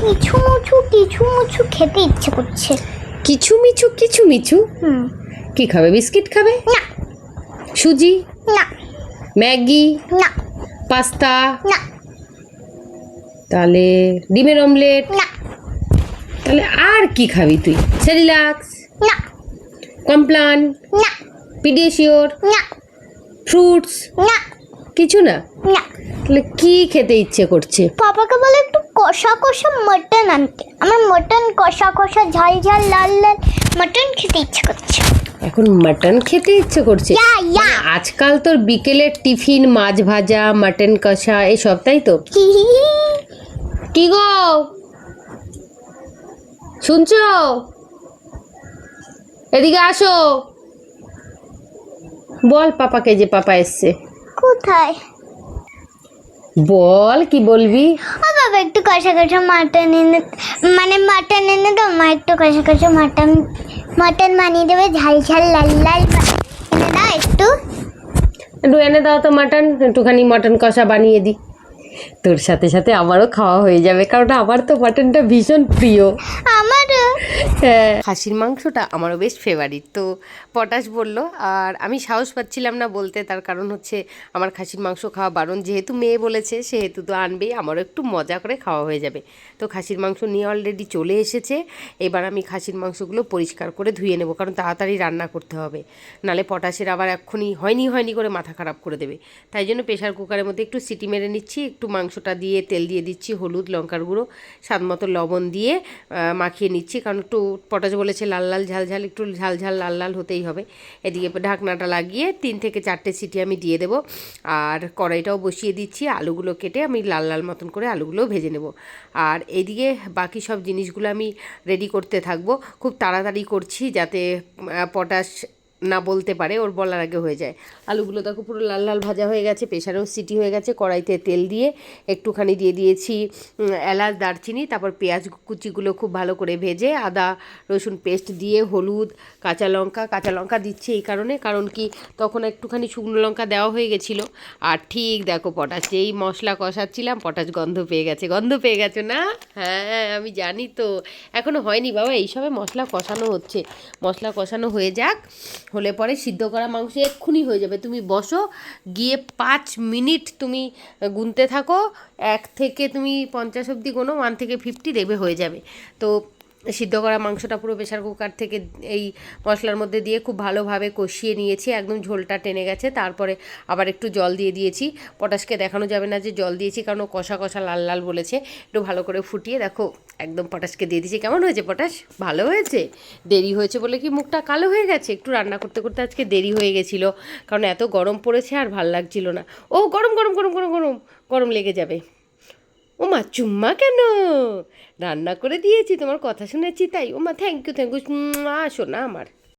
কিছু মুছু খেতে ইচ্ছে করছে। কিছু মিছু কি খাবে? বিস্কিট খাবে? না সুজি? না ম্যাগি? না পাস্তা? না তাহলে ডিমের অমলেট? না তাহলে আর কি খাবি তুই? সেরিলাক্স? না কমপ্লান? না পিডিয়াশিওর? না ফ্রুটস? না কিছু না? না। তাহলে কি খেতে ইচ্ছে করছে? পাপাকে বলে একটু কষা কষা মটন আনতে। আমার মটন কষা কষা ঝাল ঝাল লাল লাল মটন খেতে ইচ্ছে করছে। এখন মাটন খেতে ইচ্ছে করছে? ইয়া আজকাল তোর বিকেলের টিফিন মাছ ভাজা, মাটন কষা এসব, তাই তো? কি গো, শুনছো? এদিকে আসো, বল পাপাকে যে পাপা এসছে। কোথায়? বল, কি বলবি? ও বাবা একটু কষা কষা মাটন এনে, মানে মাটন এনে দাও। মা একটু কষা কষা মাটন বানিয়ে দেবে, ঝাল ঝাল লাল লাল এনে দাও একটু। একটু এনে দাও তো মাটন, একটুখানি মটন কষা বানিয়ে দিই। তোর সাথে সাথে আমারও খাওয়া হয়ে যাবে, কারণ আমার তো মাটনটা ভীষণ প্রিয়। আমারও। হ্যাঁ, খাসির মাংসটা আমারও বেশ ফেভারিট। তো পটাশ বলল, আর আমি সাহস পাচ্ছিলাম না বলতে, তার কারণ হচ্ছে আমার খাসির মাংস খাওয়া বারণ। যেহেতু মেয়ে বলেছে সেহেতু তো আনবেই, আমারও একটু মজা করে খাওয়া হয়ে যাবে। তো খাসির মাংস নিয়ে অলরেডি চলে এসেছে। এবার আমি খাসির মাংসগুলো পরিষ্কার করে ধুয়ে নেব, কারণ তাড়াতাড়ি রান্না করতে হবে, নালে পটাশের আবার এক্ষুনি হয়নি করে মাথা খারাপ করে দেবে। তাই জন্য প্রেশার কুকারের মধ্যে একটু সিটি মেরে নিচ্ছি, একটু মাংসটা দিয়ে তেল দিয়ে দিচ্ছি, হলুদ লঙ্কার গুঁড়ো স্বাদ মতো লবণ দিয়ে মাখিয়ে নিচ্ছি, কারণ একটু পটাশ বলেছে লাল লাল ঝাল ঝাল, একটু ঝাল ঝাল লাল লাল হতেই হবে। এদিকে ঢাকনাটা লাগিয়ে 3 থেকে 4টে সিটি আমি দিয়ে দেবো, আর কড়াইটাও বসিয়ে দিচ্ছি। আলুগুলো কেটে আমি লাল লাল মতন করে আলুগুলোও ভেজে নেব, আর এদিকে বাকি সব জিনিসগুলো আমি রেডি করতে থাকবো। খুব তাড়াতাড়ি করছি যাতে পটাশ না বলতে পারে, ওর বলার আগে হয়ে যায়। আলুগুলো দেখো পুরো লাল লাল ভাজা হয়ে গেছে, প্রেশারেও সিটি হয়ে গেছে। কড়াইতে তেল দিয়ে একটুখানি দিয়ে দিয়েছি এলাচ দারচিনি, তারপর পেঁয়াজ কুচিগুলো খুব ভালো করে ভেজে আদা রসুন পেস্ট দিয়ে হলুদ কাঁচা লঙ্কা দিচ্ছি এই কারণে, কারণ কি তখন একটুখানি শুকনো লঙ্কা দেওয়া হয়ে গেছিলো। আর ঠিক দেখো পটাশ যেই মশলা কষাচ্ছিলাম, পটাশ গন্ধ পেয়ে গেছো না? হ্যাঁ আমি জানি তো, এখনও হয়নি বাবা, এইসবে মশলা কষানো হচ্ছে। মশলা কষানো হয়ে যাক, হলে পরে সিদ্ধ করা মাংস এক্ষুনি হয়ে যাবে। তুমি বসো, গিয়ে 5 মিনিট তুমি গুনতে থাকো, 1 থেকে তুমি 50 অবধি গোনো, 1 থেকে 50 দেখবে হয়ে যাবে। তো সিদ্ধ করা মাংসটা পুরো প্রেশার কুকার থেকে এই মশলার মধ্যে দিয়ে খুব ভালোভাবে কষিয়ে নিয়েছি, একদম ঝোলটা টেনে গেছে। তারপরে আবার একটু জল দিয়ে দিয়েছি। পটাশকে দেখানো যাবে না যে জল দিয়েছি, কারণ কষা কষা লাল লাল বলেছে। একটু ভালো করে ফুটিয়ে দেখো একদম পটাশকে দিয়ে দিয়েছি। কেমন হয়েছে পটাশ? ভালো হয়েছে? দেরি হয়েছে বলে কি মুখটা কালো হয়ে গেছে? একটু রান্না করতে করতে আজকে দেরি হয়ে গেছিলো, কারণ এত গরম পড়েছে আর ভাল লাগছিল না। ও গরম গরম গরম গরম গরম গরম লেগে যাবে। ও মা চুম্মা কেন? রান্না করে দিয়েছি, তোমার কথা শুনেছি তাই। ও মা থ্যাংক ইউ আসো না আমার।